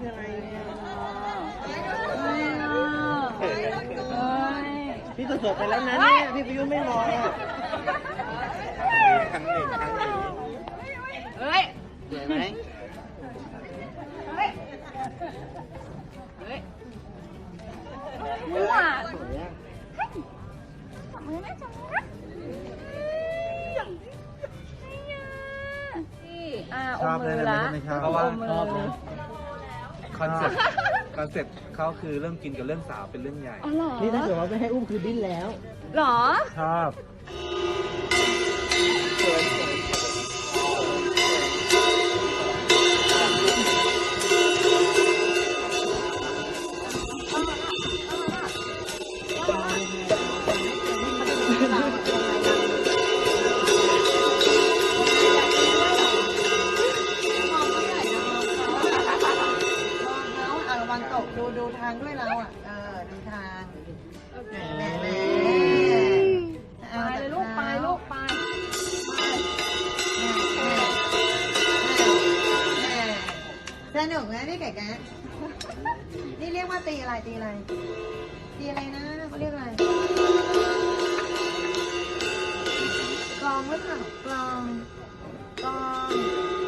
คืออะไรเนี่ยพี่สดๆไปแล้วนะเนี่ยพี่พิยุไม่รออ่ะครั้งหนึ่งเฮ้ยสวยไหมมั่วสวยอ่ะมือแม่จังชอบเลยนะไม่ชอบเพราะว่าชอบนะคอนเซ็ปต์เขาคือเรื่องกินกับเรื่องสาวเป็นเรื่องใหญ่ อ๋อเหรอ นี่ถ้าเกิดว่าไม่ให้อุ้มคือดิ้นแล้ว หรอ ชอบ สวยระวังตกดูทางด้วยเราอ่ะดูทางแหมไปเลยลูกไปลูกไปสนุกนะพี่ไก่กะนี่เรียกว่าตีอะไรตีอะไรนะเขาเรียกอะไรกลองหรือเปล่ากลอง